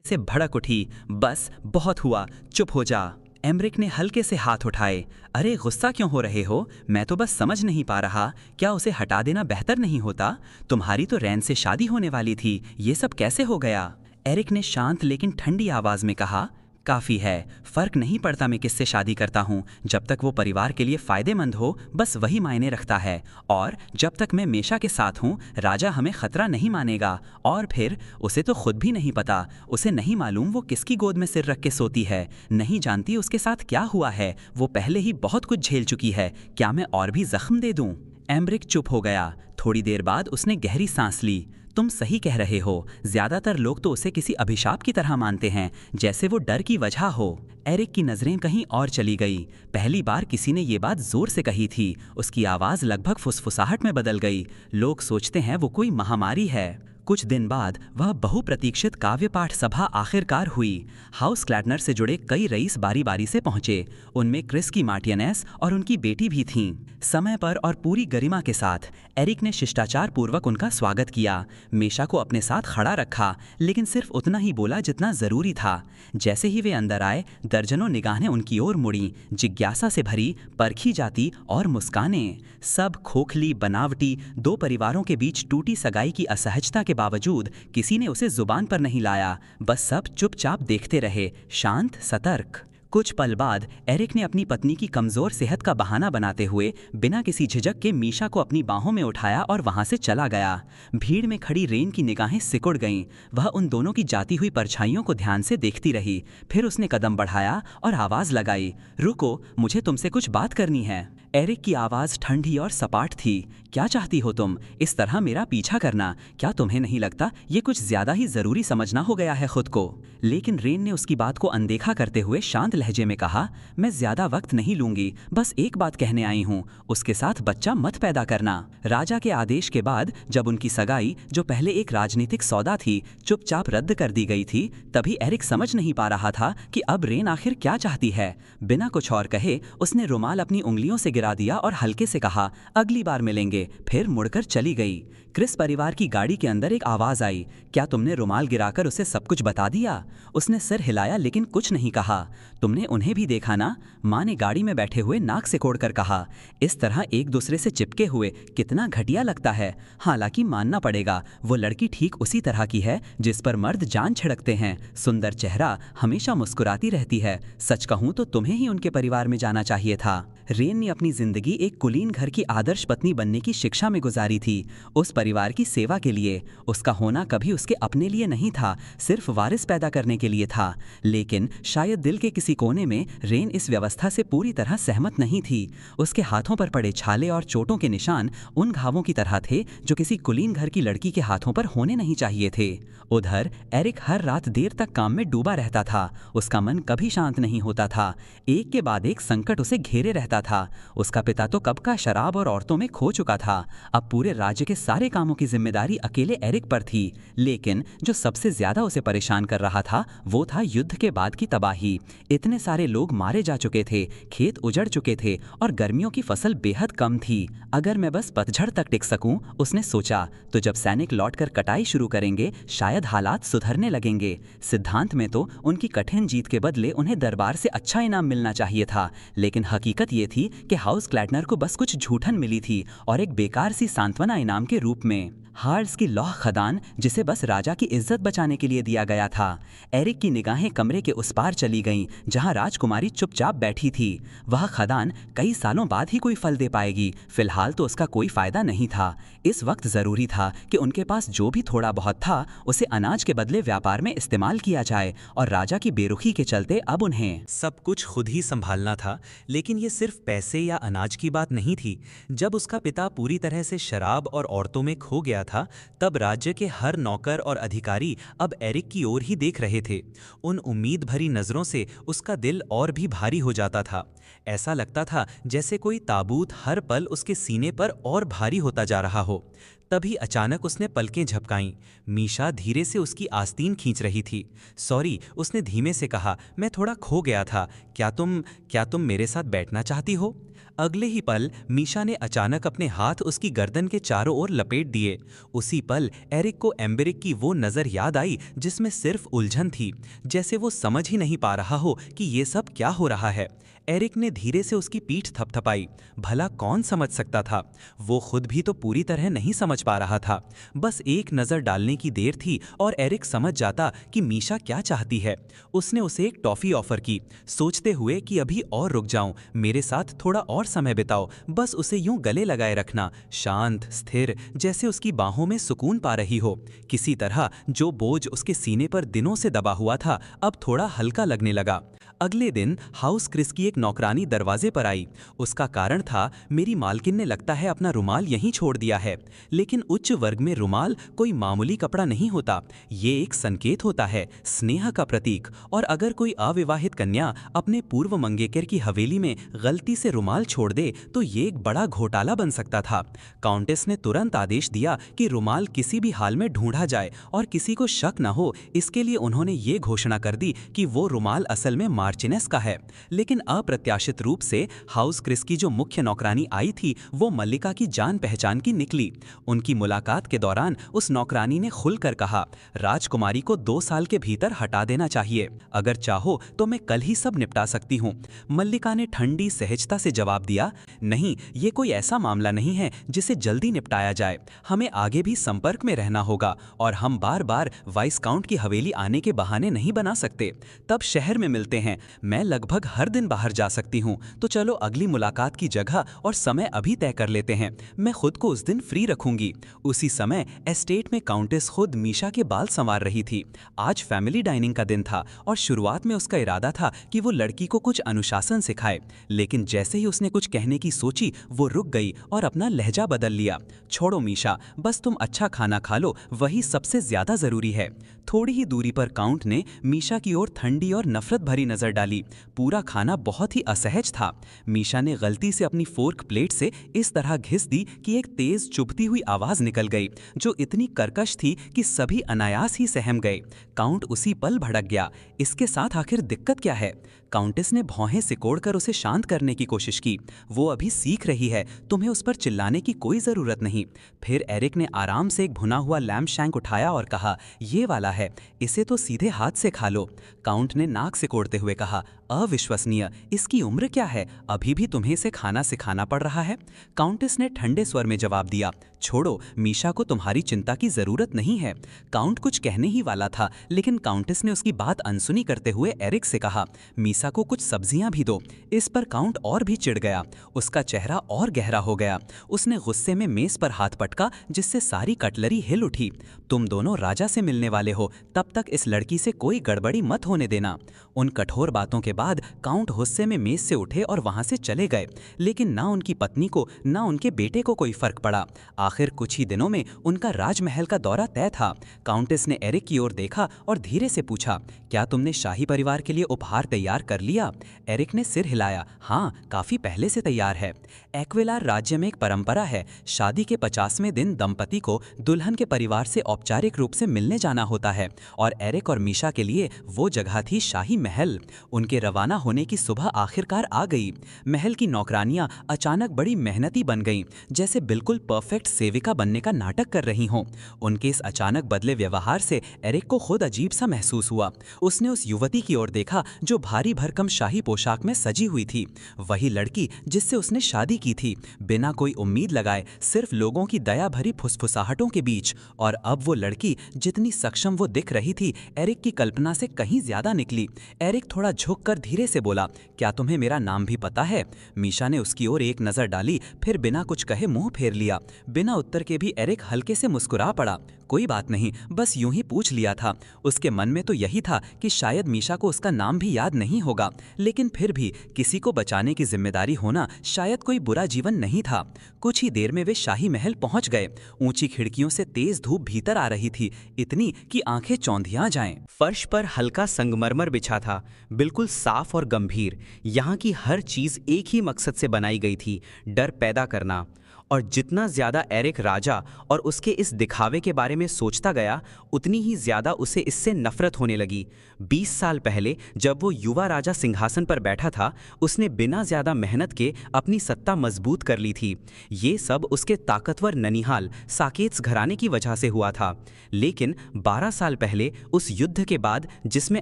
से भड़क उठी। बस बहुत हुआ, चुप हो जा। एमरिक ने हल्के से हाथ उठाए। अरे गुस्सा क्यों हो रहे हो? मैं तो बस समझ नहीं पा रहा, क्या उसे हटा देना बेहतर नहीं होता? तुम्हारी तो रैन से शादी होने वाली थी, ये सब कैसे हो गया? एरिक ने शांत लेकिन ठंडी आवाज में कहा, काफ़ी है, फर्क नहीं पड़ता मैं किससे शादी करता हूँ, जब तक वो परिवार के लिए फ़ायदेमंद हो बस वही मायने रखता है। और जब तक मैं मेशा के साथ हूँ राजा हमें ख़तरा नहीं मानेगा। और फिर उसे तो खुद भी नहीं पता, उसे नहीं मालूम वो किसकी गोद में सिर रख के सोती है, नहीं जानती उसके साथ क्या हुआ है। वो पहले ही बहुत कुछ झेल चुकी है, क्या मैं और भी जख्म दे दूँ? एमरिक चुप हो गया। थोड़ी देर बाद उसने गहरी सांस ली। तुम सही कह रहे हो, ज्यादातर लोग तो उसे किसी अभिशाप की तरह मानते हैं, जैसे वो डर की वजह हो। एरिक की नजरें कहीं और चली गई। पहली बार किसी ने ये बात जोर से कही थी। उसकी आवाज लगभग फुसफुसाहट में बदल गई। लोग सोचते हैं वो कोई महामारी है। कुछ दिन बाद वह बहुप्रतीक्षित काव्य पाठ सभा आखिरकार हुई। हाउस क्लैटनर से जुड़े कई रईस बारी बारी से पहुंचे। उनमें क्रिस की मार्टियनेस और उनकी बेटी भी थीं। समय पर और पूरी गरिमा के साथ एरिक ने शिष्टाचार पूर्वक उनका स्वागत किया। मेशा को अपने साथ खड़ा रखा, लेकिन सिर्फ उतना ही बोला जितना जरूरी था। जैसे ही वे अंदर आए दर्जनों निगाहें उनकी ओर मुड़ी, जिज्ञासा से भरी, परखी जाती और मुस्कानें। सब खोखली, बनावटी, दो परिवारों के बीच टूटी सगाई की असहजता के बावजूद किसी ने उसे जुबान पर नहीं लाया। बस सब चुपचाप देखते रहे, शांत, सतर्क। कुछ पल बाद एरिक ने अपनी पत्नी की कमजोर सेहत का बहाना बनाते हुए बिना किसी झिझक के मीशा को अपनी बाहों में उठाया और वहां से चला गया। भीड़ में खड़ी रेन की निगाहें सिकुड़ गईं। वह उन दोनों की जाती हुई परछाइयों को ध्यान से देखती रही। फिर उसने कदम बढ़ाया और आवाज लगाई, रुको, मुझे तुमसे कुछ बात करनी है। एरिक की आवाज़ ठंडी और सपाट थी। क्या चाहती हो तुम? इस तरह मेरा पीछा करना, क्या तुम्हें नहीं लगता ये कुछ ज़्यादा ही ज़रूरी समझना हो गया है खुद को? लेकिन रेन ने उसकी बात को अनदेखा करते हुए शांत लहजे में कहा, मैं ज़्यादा वक्त नहीं लूंगी, बस एक बात कहने आई हूँ, उसके साथ बच्चा मत पैदा करना। राजा के आदेश के बाद जब उनकी सगाई, जो पहले एक राजनीतिक सौदा थी, चुपचाप रद्द कर दी गई थी, तभी एरिक समझ नहीं पा रहा था कि अब रेन आखिर क्या चाहती है। बिना कुछ और कहे उसने रुमाल अपनी उंगलियों से गिरा दिया और हल्के से कहा, अगली बार मिलेंगे। फिर मुड़कर चली गई। क्रिस परिवार की गाड़ी के अंदर एक आवाज आई, क्या तुमने रुमाल गिराकर उसे सब कुछ बता दिया? उसने सिर हिलाया लेकिन कुछ नहीं कहा। तुमने उन्हें भी देखा ना? माँ ने गाड़ी में बैठे हुए नाक सिकोड़कर कहा, इस तरह एक दूसरे से चिपके हुए कितना घटिया लगता है। हालांकि मानना पड़ेगा, वो लड़की ठीक उसी तरह की है जिस पर मर्द जान छिड़कते हैं। सुंदर चेहरा, हमेशा मुस्कुराती रहती है। सच कहूं तो तुम्हें ही उनके परिवार में जाना चाहिए था। रेन ने अपनी जिंदगी एक कुलीन घर की आदर्श पत्नी बनने की शिक्षा में गुजारी थी, उस परिवार की सेवा के लिए। उसका होना कभी उसके अपने लिए नहीं था, सिर्फ वारिस पैदा करने के लिए था। लेकिन शायद दिल के किसी कोने में रेन इस व्यवस्था से पूरी तरह सहमत नहीं थी। उसके हाथों पर पड़े छाले और चोटों के निशान उन घावों की तरह थे जो किसी कुलीन घर की लड़की के हाथों पर होने नहीं चाहिए थे। उधर एरिक हर रात देर तक काम में डूबा रहता था। उसका मन कभी शांत नहीं होता था। एक के बाद एक संकट उसे घेरे रहता था। उसका पिता तो कब का शराब और औरतों में खो चुका था। अब पूरे राज्य के सारे कामों की जिम्मेदारी अकेले एरिक पर थी। लेकिन जो सबसे ज्यादा उसे परेशान कर रहा था वो था युद्ध के बाद की तबाही। इतने सारे लोग मारे जा चुके थे, खेत उजड़ चुके थे और गर्मियों की फसल बेहद कम थी। अगर मैं बस पतझड़ तक टिक सकूं, उसने सोचा, तो जब सैनिक लौटकर कटाई शुरू करेंगे शायद हालात सुधरने लगेंगे। सिद्धांत में तो उनकी कठिन जीत के बदले उन्हें दरबार से अच्छा इनाम मिलना चाहिए था, लेकिन हकीकत ये थी कि हाउस क्लैटनर को बस कुछ झूठन मिली थी और एक बेकार सी सांत्वना इनाम के रूप में। हार्स की लौह खदान, जिसे बस राजा की इज्जत बचाने के लिए दिया गया था। एरिक की निगाहें कमरे के उस पार चली गईं, जहां राजकुमारी चुपचाप बैठी थी। वह खदान कई सालों बाद ही कोई फल दे पाएगी, फिलहाल तो उसका कोई फायदा नहीं था। इस वक्त जरूरी था कि उनके पास जो भी थोड़ा बहुत था उसे अनाज के बदले व्यापार में इस्तेमाल किया जाए, और राजा की बेरुखी के चलते अब उन्हें सब कुछ खुद ही संभालना था। लेकिन ये सिर्फ पैसे या अनाज की बात नहीं थी। जब उसका पिता पूरी तरह से शराब और औरतों में खो गया था, तब राज्य के हर नौकर और अधिकारी अब एरिक की ओर ही देख रहे थे। उन उम्मीद भरी नजरों से उसका दिल और भी भारी हो जाता था। ऐसा लगता था जैसे कोई ताबूत हर पल उसके सीने पर और भारी होता जा रहा हो। तभी अचानक उसने पलकें झपकाईं। मीशा धीरे से उसकी आस्तीन खींच रही थी। सॉरी, उसने धीमे से कहा, मैं थोड़ा खो गया था। क्या तुम मेरे साथ बैठना चाहती हो? अगले ही पल मीशा ने अचानक अपने हाथ उसकी गर्दन के चारों ओर लपेट दिए। उसी पल एरिक को एम्बेरिक की वो नज़र याद आई जिसमें सिर्फ उलझन थी, जैसे वो समझ ही नहीं पा रहा हो कि ये सब क्या हो रहा है। एरिक ने धीरे से उसकी पीठ थपथपाई। भला कौन समझ सकता था? वो खुद भी तो पूरी तरह नहीं समझ पा रहा था। बस एक नज़र डालने की देर थी और एरिक समझ जाता कि मीशा क्या चाहती है। उसने उसे एक टॉफ़ी ऑफ़र की, सोचते हुए कि अभी और रुक जाऊं, मेरे साथ थोड़ा और समय बिताओ। बस उसे यूं गले लगाए रखना, शांत स्थिर, जैसे उसकी बाहों में सुकून पा रही हो। किसी तरह जो बोझ उसके सीने पर दिनों से दबा हुआ था अब थोड़ा हल्का लगने लगा। अगले दिन हाउस क्रिस की एक नौकरानी दरवाजे पर आई। उसका कारण था, मेरी मालकिन ने लगता है अपना रुमाल यहीं छोड़ दिया है। लेकिन उच्च वर्ग में रुमाल कोई मामूली कपड़ा नहीं होता, ये एक संकेत होता है, स्नेह का प्रतीक। और अगर कोई अविवाहित कन्या अपने पूर्व मंगेतर की हवेली में गलती से रुमाल छोड़ दे तो ये एक बड़ा घोटाला बन सकता था। काउंटेस ने तुरंत आदेश दिया कि रुमाल किसी भी हाल में ढूंढा जाए और किसी को शक न हो। इसके लिए उन्होंने ये घोषणा कर दी कि वो रुमाल असल में मार्चिनेस का है। लेकिन अप्रत्याशित रूप से हाउस क्रिस की जो मुख्य नौकरानी आई थी वो मल्लिका की जान पहचान की निकली। उनकी मुलाकात के दौरान उस नौकरानी ने खुलकर कहा, राजकुमारी को 2 साल के भीतर हटा देना चाहिए। अगर चाहो तो मैं कल ही सब निपटा सकती हूँ। मल्लिका ने ठंडी सहजता से जवाब दिया, नहीं, ये कोई ऐसा मामला नहीं है जिसे जल्दी निपटाया जाए। हमें आगे भी संपर्क में रहना होगा और हम बार बार वाइस काउंट की हवेली आने के बहाने नहीं बना सकते। तब शहर में मिलते हैं, मैं लगभग हर दिन बाहर जा सकती हूँ। तो चलो अगली मुलाकात की जगह और समय अभी तय कर लेते हैं। मैं खुद को उस दिन फ्री रखूंगी। उसी समय एस्टेट में काउंटेस खुद मीशा के बाल संवार रही थी। आज फैमिली डाइनिंग का दिन था और शुरुआत में उसका इरादा था कि वो लड़की को कुछ अनुशासन सिखाए। लेकिन जैसे ही उसने कुछ कहने की सोची वो रुक गई और अपना लहजा बदल लिया। छोड़ो मीशा, बस तुम अच्छा खाना खा लो, वही सबसे ज्यादा जरूरी है। थोड़ी ही दूरी पर काउंट ने मीशा की ओर ठंडी और नफरत भरी नजर डाली। पूरा खाना बहुत ही असहज था। मीशा ने गलती से अपनी फोर्क प्लेट से इस तरह घिस दी कि एक तेज चुभती हुई आवाज निकल गई, जो इतनी कर्कश थी कि सभी अनायास ही सहम गए। काउंट उसी पल भड़क गया। इसके साथ आखिर दिक्कत क्या है? काउंटेस ने भौहें सिकोड़कर उसे शांत करने की कोशिश की। वो अभी सीख रही है, तुम्हें उस पर चिल्लाने की कोई जरूरत नहीं। फिर एरिक ने आराम से एक भुना हुआ लैम्प शैंक उठाया और कहा, ये वाला है, इसे तो सीधे हाथ से खा लो। काउंट ने नाक सिकोड़ते हुए कहा, अविश्वसनीय, इसकी उम्र क्या है, अभी भी तुम्हें इसे खाना सिखाना पड़ रहा है? काउंटेस ने ठंडे स्वर में जवाब दिया, छोड़ो, मीशा को तुम्हारी चिंता की जरूरत नहीं है। काउंट कुछ कहने ही वाला था, लेकिन काउंटेस ने उसकी बात अनसुनी करते हुए एरिक से कहा, मीशा को कुछ सब्जियां भी दो। इस पर काउंट और भी चिढ़ गया। उसका चेहरा और गहरा हो गया। उसने गुस्से में मेज पर हाथ पटका, जिससे सारी कटलरी हिल उठी। तुम दोनों राजा से मिलने वाले हो, तब तक इस लड़की से कोई गड़बड़ी मत होने देना। उन कठोर बातों के बाद काउंट गुस्से में मेज से उठे और वहां से चले गए। लेकिन ना उनकी पत्नी को ना उनके बेटे को कोई फर्क पड़ा। आखिर कुछ ही दिनों में उनका राजमहल का दौरा तय था। काउंटेस ने एरिक की ओर देखा और धीरे से पूछा, क्या तुमने शाही परिवार के लिए उपहार तैयार कर लिया? एरिक ने सिर हिलाया, हाँ, काफी पहले से तैयार है। एक्विलार राज्य में एक परंपरा है, शादी के 50वें दिन दंपति को दुल्हन के परिवार से औपचारिक रूप से मिलने जाना होता है और एरिक और मीशा के लिए वो जगह थी शाही महल। उनके रवाना होने की सुबह आखिरकार आ गई। महल की नौकरानियां अचानक बड़ी मेहनती बन गईं, जैसे बिल्कुल परफेक्ट सेविका बनने का नाटक कर रही हों। उनके इस अचानक बदले व्यवहार से एरिक को खुद अजीब सा महसूस हुआ। उसने उस युवती की ओर देखा जो भारी भरकम शाही पोशाक में सजी हुई थी, वही लड़की जिससे उसने शादी की थी, बिना कोई उम्मीद लगाए, सिर्फ लोगों की दया भरी फुसफुसाहटों के बीच। और अब वो लड़की जितनी सक्षम वो दिख रही थी, एरिक की कल्पना से कहीं ज्यादा निकली। एरिक थोड़ा झुककर धीरे से बोला, क्या तुम्हें मेरा नाम भी पता है? मीशा ने उसकी ओर एक नजर डाली, फिर बिना कुछ कहे मुंह फेर लिया। बिना उत्तर के भी एरिक हल्के से मुस्कुरा पड़ा। कोई बात नहीं, बस यूं ही पूछ लिया था। उसके मन में तो यही था कि शायद मीशा को उसका नाम भी याद नहीं होगा, लेकिन फिर भी किसी को बचाने की जिम्मेदारी होना शायद कोई बुरा जीवन नहीं था। कुछ ही देर में वे शाही महल पहुंच गए। ऊंची खिड़कियों से तेज धूप भीतर आ रही थी, इतनी कि आंखें चौंधिया जाएं। फर्श पर हल्का संगमरमर बिछा था, बिल्कुल साफ और गंभीर। यहाँ की हर चीज एक ही मकसद से बनाई गई थी, डर पैदा करना। और जितना ज़्यादा एरिक राजा और उसके इस दिखावे के बारे में सोचता गया, उतनी ही ज़्यादा उसे इससे नफरत होने लगी। 20 साल पहले जब वो युवा राजा सिंहासन पर बैठा था, उसने बिना ज़्यादा मेहनत के अपनी सत्ता मजबूत कर ली थी। ये सब उसके ताकतवर ननिहाल साकेत्स घराने की वजह से हुआ था। लेकिन 12 साल पहले उस युद्ध के बाद, जिसमें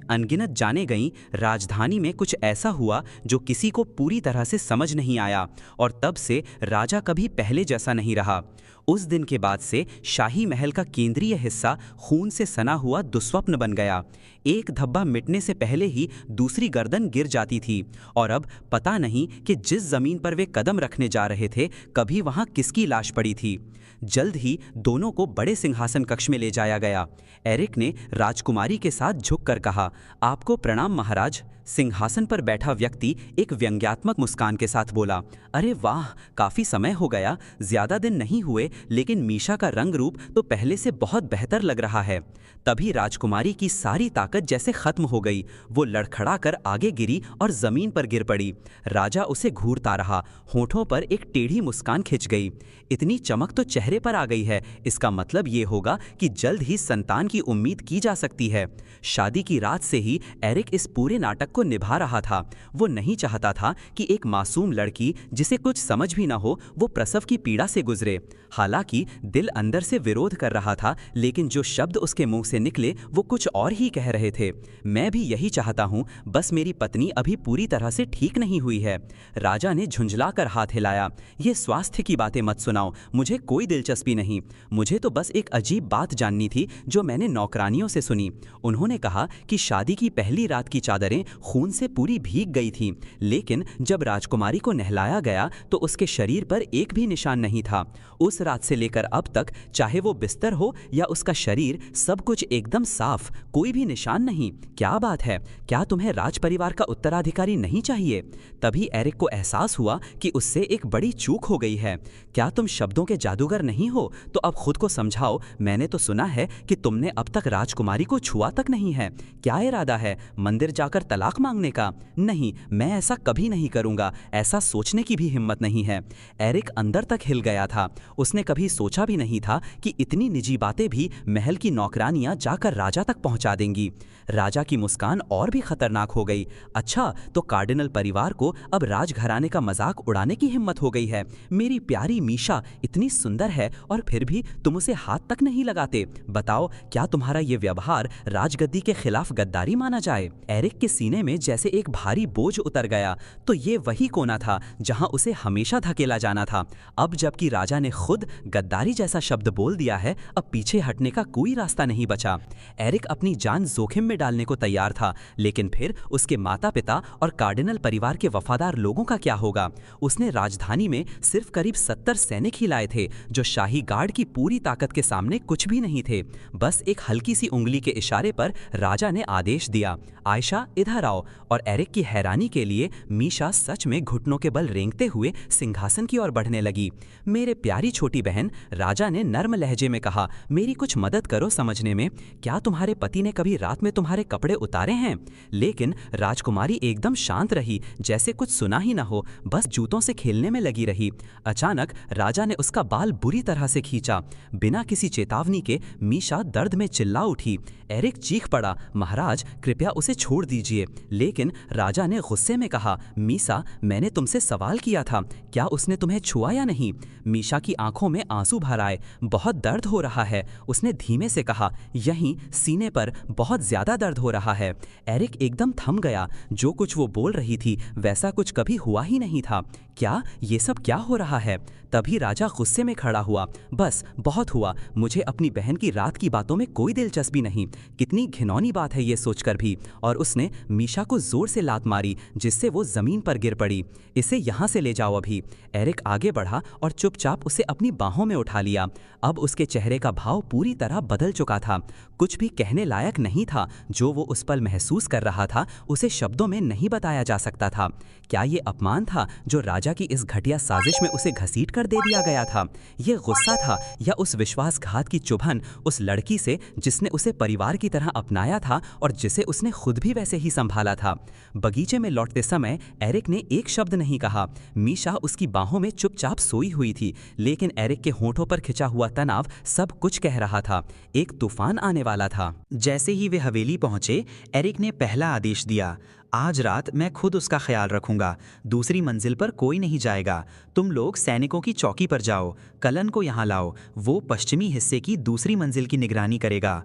अनगिनत जाने गईं, राजधानी में कुछ ऐसा हुआ जो किसी को पूरी तरह से समझ नहीं आया, और तब से राजा कभी पहले जैसा नहीं रहा। उस दिन के बाद से शाही महल का केंद्रीय हिस्सा खून से सना हुआ दुस्वप्न बन गया। एक धब्बा मिटने से पहले ही दूसरी गर्दन गिर जाती थी, और अब पता नहीं कि जिस जमीन पर वे कदम रखने जा रहे थे, कभी वहां किसकी लाश पड़ी थी। जल्द ही दोनों को बड़े सिंहासन कक्ष में ले जाया गया। एरिक ने राजकुमारी के साथ झुककर कहा, आपको प्रणाम महाराज। सिंहासन पर बैठा व्यक्ति एक व्यंग्यात्मक मुस्कान के साथ बोला, अरे वाह, काफी समय हो गया, ज्यादा दिन नहीं हुए, लेकिन मीशा का रंग रूप तो पहले से बहुत बेहतर लग रहा है। तभी राजकुमारी की सारी ताकत जैसे खत्म हो गई। वो लड़खड़ा कर आगे गिरी और जमीन पर गिर पड़ी। राजा उसे घूरता रहा, होठों पर एक टेढ़ी मुस्कान खिंच गई। इतनी चमक तो चेहरे पर आ गई है, इसका मतलब ये होगा कि जल्द ही संतान की उम्मीद की जा सकती है। शादी की रात से ही एरिक इस पूरे नाटक को निभा रहा था। वो नहीं चाहता था कि एक मासूम लड़की जिसे कुछ समझ भी ना हो, वो प्रसव की पीड़ा से गुजरे। हालांकि दिल अंदर से विरोध कर रहा था, लेकिन जो शब्द उसके मुंह से निकले वो कुछ और ही कह रहे थे। मैं भी यही चाहता हूं, बस मेरी पत्नी अभी पूरी तरह से ठीक नहीं हुई है। राजा ने झुंझलाकर हाथ हिलाया, ये स्वास्थ्य की बातें मत सुनाओ, मुझे कोई दिलचस्पी नहीं। मुझे तो बस एक अजीब बात जाननी थी जो मैंने नौकरानियों से सुनी। उन्होंने कहा कि शादी की पहली रात की चादरें खून से पूरी भीग गई थीं, लेकिन जब राजकुमारी को नहलाया गया तो उसके शरीर पर एक भी निशान नहीं था। उस रात से लेकर अब तक, चाहे वो बिस्तर हो या उसका शरीर, सब कुछ एकदम साफ, कोई भी निशान नहीं। क्या बात है, क्या तुम्हें राज परिवार का उत्तराधिकारी नहीं चाहिए? तभी एरिक को एहसास हुआ कि उससे एक बड़ी चूक हो गई है। क्या तुम शब्दों के जादूगर नहीं हो? तो अब खुद को समझाओ। मैंने तो सुना है कि तुमने अब तक राजकुमारी को छुआ तक नहीं है। क्या इरादा है, मंदिर जाकर तलाक मांगने का? नहीं, मैं ऐसा कभी नहीं करूंगा, ऐसा सोचने की भी हिम्मत नहीं है। एरिक अंदर तक हिल गया था। उसने कभी सोचा भी नहीं था कि इतनी निजी बातें भी महल की नौकरानियां जाकर राजा तक पहुंचा देंगी। राजा की मुस्कान और भी खतरनाक हो गई। अच्छा, तो कार्डिनल परिवार को अब राजघराने का मजाक उड़ाने की हिम्मत हो गई है। मेरी प्यारी मीशा इतनी सुंदर है और फिर भी तुम उसे हाथ तक नहीं लगाते। बताओ, क्या तुम्हारा ये व्यवहार राजगद्दी के खिलाफ गद्दारी माना जाए? एरिक के सीने में जैसे एक भारी बोझ उतर गया। तो ये वही कोना था जहां उसे हमेशा धकेला जाना था। अब जबकि राजा ने खुद गद्दारी जैसा शब्द बोल दिया है, अब पीछे हटने का कोई रास्ता नहीं बचा। एरिक अपनी जान जोखिम में डालने को तैयार था, लेकिन फिर उसके माता पिता और कार्डिनल परिवार के वफादार लोगों का क्या होगा? उसने राजधानी में सिर्फ करीब 70 सैनिक ही लाए थे, जो शाही गार्ड की पूरी ताकत के सामने कुछ भी नहीं थे। बस एक हल्की सी उंगली के इशारे पर राजा ने आदेश दिया, आयशा इधर आओ। और एरिक की हैरानी के लिए मीशा सच में घुटनों के बल रेंगते हुए सिंहासन की ओर बढ़ने लगी। मेरे प्यारी छोटी बहन, राजा ने नर्म लहजे में कहा, मेरी कुछ मदद करो समझने में। क्या तुम्हारे पति ने कभी रात में तुम्हारे कपड़े उतारे हैं? लेकिन राजकुमारी एकदम शांत रही, जैसे कुछ सुना ही ना हो, बस जूतों से खेलने में लगी रही। अचानक राजा ने उसका बाल बुरी तरह से खींचा। बिना किसी चेतावनी के मीशा दर्द में चिल्ला उठी। एरिक चीख पड़ा, महाराज कृपया उसे छोड़ दीजिए। लेकिन राजा ने गुस्से में कहा, मीशा, मैंने तुमसे सवाल किया था, क्या उसने तुम्हें छुआ या नहीं? मीशा की आंखों में आंसू भर आए। बहुत दर्द हो रहा है, उसने धीमे से कहा, यहीं सीने पर बहुत ज्यादा दर्द हो रहा है। एरिक एकदम थम गया। जो कुछ वो बोल रही थी वैसा कुछ कभी हुआ ही नहीं था। क्या ये सब क्या हो रहा है? तभी राजा गुस्से में खड़ा हुआ। बस बहुत हुआ, मुझे अपनी बहन की रात की बातों में कोई दिलचस्पी नहीं। कितनी घिनौनी बात है ये सोचकर भी। और उसने मीशा को जोर से लात मारी, जिससे वो जमीन पर गिर पड़ी। इसे यहाँ से ले जाओ अभी। एरिक आगे बढ़ा और चुपचाप उसे अपनी बाहों में उठा लिया। अब उसके चेहरे का भाव पूरी तरह बदल चुका था। कुछ भी कहने लायक नहीं था। जो वो उस पल महसूस कर रहा था उसे शब्दों में नहीं बताया जा सकता था। क्या ये अपमान था जो राजा की इस घटिया साजिश में उसे घसीट कर दे दिया गया था? ये गुस्सा था या उस विश्वासघात की चुभन उस लड़की से जिसने उसे परिवार की तरह अपनाया था और जिसे उसने खुद भी वैसे ही संभाला था? बगीचे में लौटते समय एरिक ने एक शब्द नहीं कहा। मीशा उसकी बाहों में चुपचाप सोई हुई थी, लेकिन एरिक के होठों पर खिंचा हुआ तनाव सब कुछ कह रहा था। एक तूफान आने वाला था। जैसे ही वे हवेली पहुंचे, एरिक ने पहला आदेश दिया, आज रात मैं खुद उसका ख्याल रखूंगा। दूसरी मंजिल पर कोई नहीं जाएगा। तुम लोग सैनिकों की चौकी पर जाओ। कलन को यहाँ लाओ, वो पश्चिमी हिस्से की दूसरी मंजिल की निगरानी करेगा।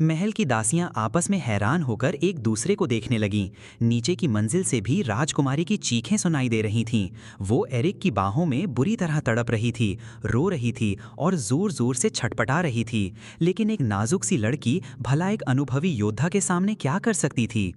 महल की दासियां आपस में हैरान होकर एक दूसरे को देखने लगीं। नीचे की मंजिल से भी राजकुमारी की चीखें सुनाई दे रही थीं। वो एरिक की बाहों में बुरी तरह तड़प रही थी, रो रही थी और जोर जोर से छटपटा रही थी। लेकिन एक नाजुक सी लड़की भला एक अनुभवी योद्धा के सामने क्या कर सकती थी?